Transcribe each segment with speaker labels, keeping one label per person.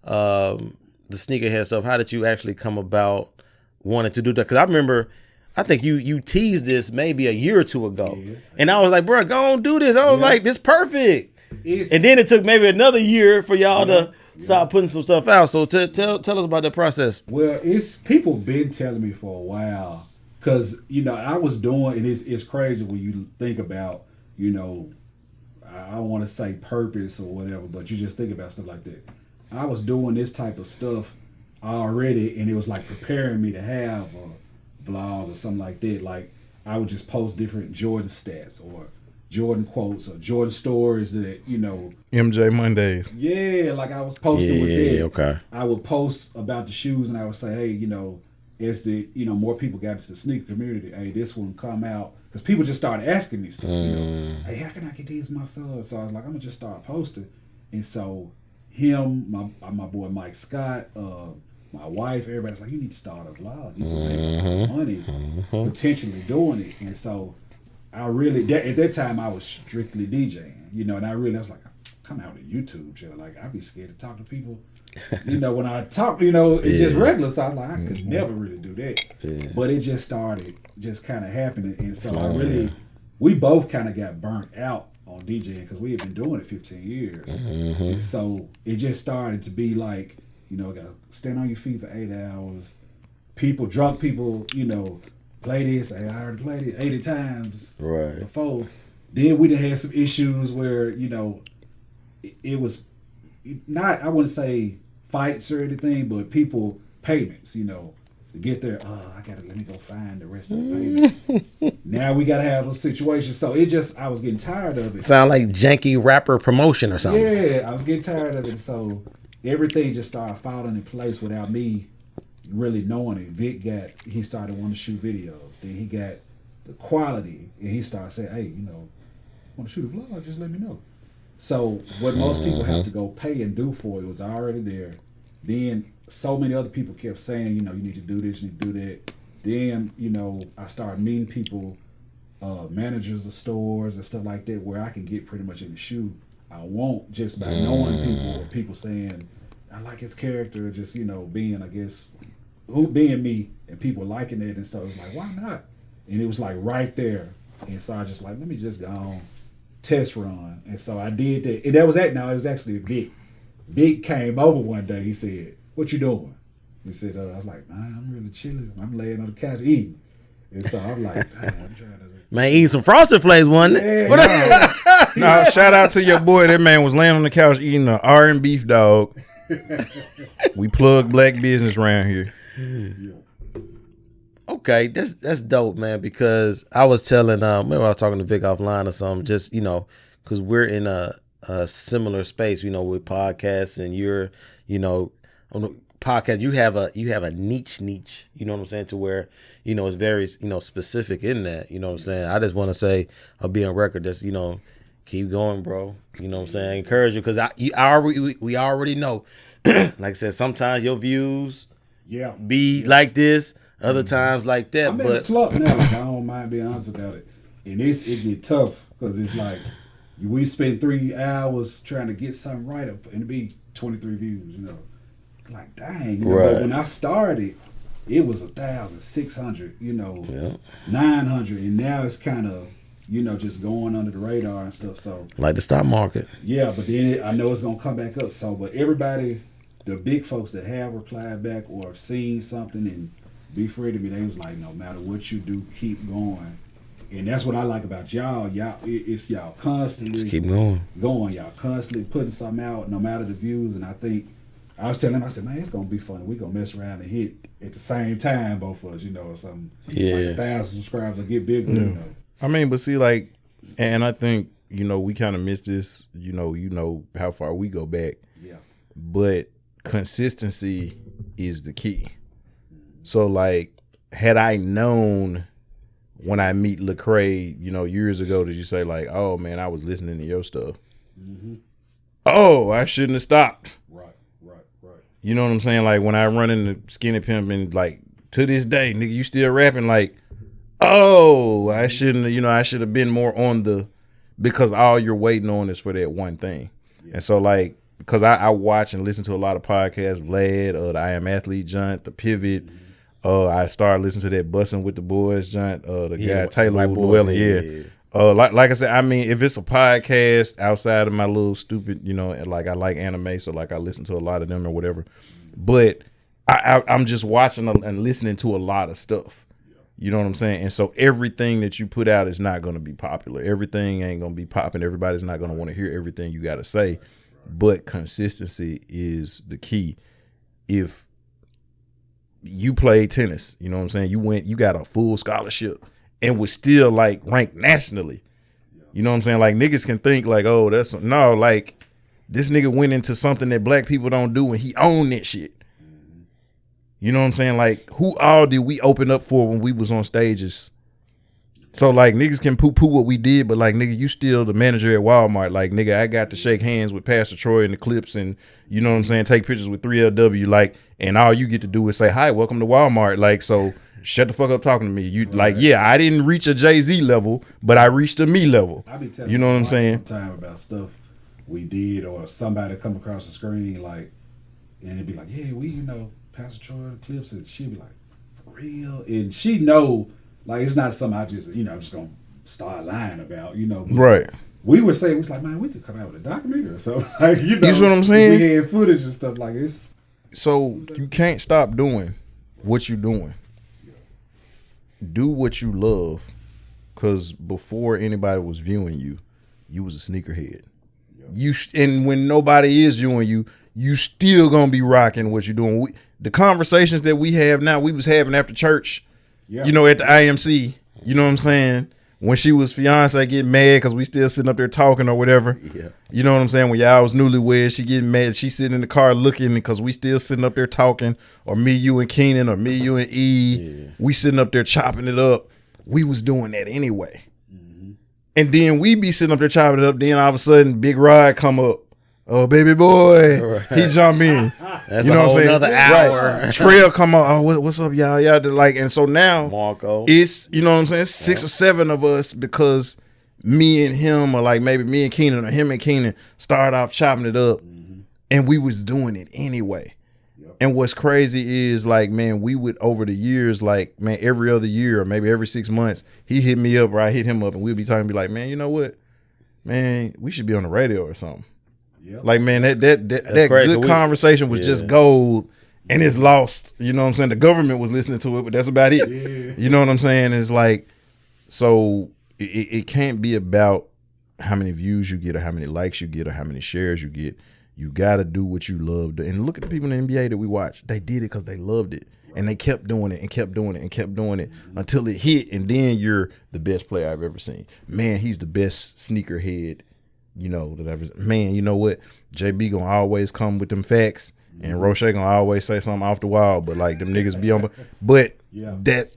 Speaker 1: the Sneakerhead stuff, how did you actually come about wanting to do that? Because I remember, I think you teased this maybe a year or two ago, and I was like, bro, go on, do this. I was like, this perfect. And then it took maybe another year for y'all to start putting some stuff out. So tell us about that process.
Speaker 2: Well, it's people been telling me for a while, because I was doing, and it's crazy when you think about, I don't want to say purpose or whatever, but you just think about stuff like that. I was doing this type of stuff already, and it was like preparing me to have a vlog or something like that. Like I would just post different Jordan stats or Jordan quotes or Jordan stories that
Speaker 3: MJ Mondays.
Speaker 2: Yeah, like I was posting with that.
Speaker 1: Okay.
Speaker 2: I would post about the shoes, and I would say, hey, as the more people got into the sneaker community, hey, this one come out, because people just started asking me stuff. Hey, how can I get these myself? So I was like, I'm gonna just start posting, and so him, my boy Mike Scott, my wife, everybody's like, you need to start a vlog. You can make money potentially doing it, and so. I really, at that time, I was strictly DJing, and I was like, come out on YouTube channel. Like, I'd be scared to talk to people, when I talk, it's just regular. So I was like, I could never really do that. Yeah. But it just started just kind of happening. And so we both kind of got burnt out on DJing, because we had been doing it 15 years. And so it just started to be like, got to stand on your feet for 8 hours. Drunk people, play this. I already played it 80 times before. Then we done had some issues where, it was not, I wouldn't say fights or anything, but people payments, to get there. Let me go find the rest of the payment. Now we got to have a situation. So I was getting tired of it.
Speaker 1: Sound like janky rapper promotion or something.
Speaker 2: Yeah, I was getting tired of it. So everything just started falling in place without me really knowing it. Vic he started wanting to shoot videos. Then he got the quality, and he started saying, hey, want to shoot a vlog, just let me know. So what most people have to go pay and do for it was already there. Then so many other people kept saying, you need to do this, you need to do that. Then, I started meeting people, managers of stores and stuff like that, where I can get pretty much any shoe I want just by knowing people, or people saying, I like his character, just, being, I guess, being me, and people liking it. And so it's like, why not? And it was like right there. And so I just like, let me just go on test run. And so I did that. And that was it was actually Vic. Vic came over one day. He said, what you doing? He said, I was like, man, I'm really chilling. I'm laying on the couch eating. And so I'm like, I'm trying to.
Speaker 1: Man, eating some Frosted Flakes, wasn't it?
Speaker 3: No, shout out to your boy. That man was laying on the couch eating an R&B beef dog. We plug black business around here.
Speaker 1: Okay, that's dope, man, because I was telling maybe I was talking to Vic offline or something, just because we're in a similar space, with podcasts, and you're on the podcast you have a niche, you know what I'm saying, to where it's very specific in that, you know what I'm saying. I just want to say, I'll be on record, just keep going, bro, you know what I'm saying. I encourage you, because we already know like I said, sometimes your views be like this, other times like that.
Speaker 2: I'm in a slump now. Like, I don't mind being honest about it. And it get tough, because it's like we spend 3 hours trying to get something right, and it be 23 views. Like dang. But when I started, it was 1,600. 900, and now it's kind of just going under the radar and stuff. So
Speaker 1: like the stock market.
Speaker 2: Yeah, but then I know it's gonna come back up. So, but everybody, the big folks that have replied back or have seen something and be free to me, they was like, no matter what you do, keep going. And that's what I like about y'all. It's y'all constantly
Speaker 1: just keep going.
Speaker 2: Y'all constantly putting something out, no matter the views. And I think I was telling him, I said, man, it's gonna be fun. We're gonna mess around and hit at the same time, both of us, or something.
Speaker 1: Yeah.
Speaker 2: Like 1,000 subscribers will get bigger.
Speaker 3: Yeah. I mean, but see, like, and I think we kind of missed this. How far we go back.
Speaker 2: Yeah.
Speaker 3: But consistency is the key. So, like, had I known when I meet Lecrae, years ago, did you say, like, oh, man, I was listening to your stuff. Mm-hmm. Oh, I shouldn't have stopped.
Speaker 2: Right.
Speaker 3: You know what I'm saying? Like, when I run into Skinny Pimp and, like, to this day, nigga, you still rapping, like, oh, I shouldn't, I should have been more on because all you're waiting on is for that one thing. Yeah. And so, like, because I watch and listen to a lot of podcasts, Vlad, the I Am Athlete Joint, The Pivot. I started listening to that Bussin' with the Boys joint, the guy Taylor Llewellyn, like I said, I mean, if it's a podcast outside of my little stupid, like I like anime, so like I listen to a lot of them or whatever. But I'm just watching and listening to a lot of stuff. You know what I'm saying? And so everything that you put out is not going to be popular. Everything ain't going to be popping. Everybody's not going to want to hear everything you got to say. But consistency is the key. If you played tennis, you know what I'm saying? You got a full scholarship and was still like ranked nationally. You know what I'm saying? Like niggas can think like, oh, like this nigga went into something that black people don't do and he owned that shit. You know what I'm saying? Like who all did we open up for when we was on stages? So like niggas can poo-poo what we did, but like nigga, you still the manager at Walmart. Like nigga, I got to shake hands with Pastor Troy in the clips and you know what I'm saying, take pictures with 3LW, like, and all you get to do is say, hi, welcome to Walmart. Like, so shut the fuck up talking to me. You like, yeah, I didn't reach a Jay-Z level, but I reached a me level.
Speaker 2: I be telling
Speaker 3: you know what I'm saying?
Speaker 2: Sometime about stuff we did or somebody come across the screen, like, and it'd be like, yeah, Pastor Troy the clips, and she'd be like, for real? And she know, like, it's not something I just, I'm just gonna start lying about,
Speaker 3: Right.
Speaker 2: We would say, it was like, man, we could come out with a documentary or something. Like,
Speaker 3: You know what I'm saying?
Speaker 2: We had footage and stuff like this.
Speaker 3: So you can't stop doing what you're doing. Do what you love, because before anybody was viewing you, you was a sneakerhead. And when nobody is viewing you, you still gonna be rocking what you're doing. The conversations that we have now, we was having after church, at the IMC. You know what I'm saying? When she was fiance getting mad because we still sitting up there talking or whatever. Yeah. You know what I'm saying? When y'all was newlyweds, she getting mad. She sitting in the car looking because we still sitting up there talking, or me, you, and Keenan, or me, you, and E. Yeah. We sitting up there chopping it up. We was doing that anyway. Mm-hmm. And then we be sitting up there chopping it up. Then all of a sudden, Big Rod come up. Oh, baby boy. Right. He jump in.
Speaker 1: That's a whole another hour.
Speaker 3: Right. Trail come on. Oh, what's up, y'all? Y'all like, and so now
Speaker 1: Marco.
Speaker 3: It's, you know what I'm saying? It's 6 or 7 of us, because me and him, or like maybe me and Keenan, or him and Keenan started off chopping it up, and we was doing it anyway. Yep. And what's crazy is, like, man, we would, over the years, like, man, every other year or maybe every 6 months, he hit me up or I hit him up, and we'd be talking, be like, man, you know what? Man, we should be on the radio or something. Yep. Like, man, that good conversation was just gold, and it's lost. You know what I'm saying? The government was listening to it, but that's about it. Yeah. You know what I'm saying? It's like, so it can't be about how many views you get, or how many likes you get, or how many shares you get. You got to do what you love. And look at the people in the NBA that we watch. They did it because they loved it. And they kept doing it and kept doing it and kept doing it until it hit. And then you're the best player I've ever seen. Man, he's the best sneakerhead, that ever. Man, you know what? JB gonna always come with them facts, and Roche gonna always say something off the wall. But like them niggas be on, but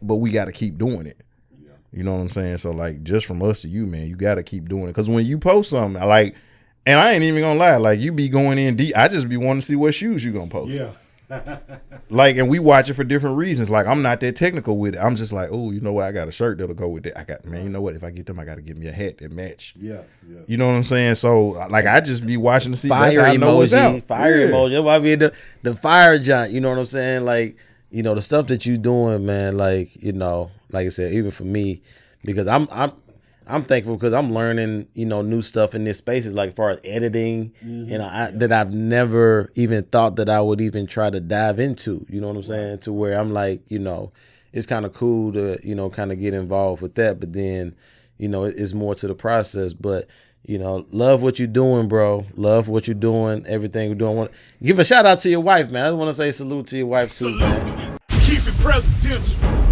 Speaker 3: we got to keep doing it. Yeah. You know what I'm saying? So like, just from us to you, man, you got to keep doing it, because when you post something, like, and I ain't even gonna lie, like you be going in deep. I just be wanting to see what shoes you gonna post. Yeah. Like, and we watch it for different reasons. Like, I'm not that technical with it. I'm just like, oh, you know what? I got a shirt that'll go with it. Man, you know what? If I get them, I got to get me a hat that match. Yeah. You know what I'm saying? So, like, I just be watching to see.
Speaker 1: Fire
Speaker 3: that's how I know what's out.
Speaker 1: Fire emoji. That's why I mean the fire giant. You know what I'm saying? Like, the stuff that you doing, man. Like, like I said, even for me, because I'm thankful because I'm learning, new stuff in this space, like as far as editing, that I've never even thought that I would even try to dive into. You know what I'm saying? To where I'm like, it's kind of cool to, kind of get involved with that. But then, it's more to the process. But, love what you're doing, bro. Love what you're doing, everything you're doing. Give a shout out to your wife, man. I want to say salute to your wife too, man.
Speaker 4: Keep it presidential.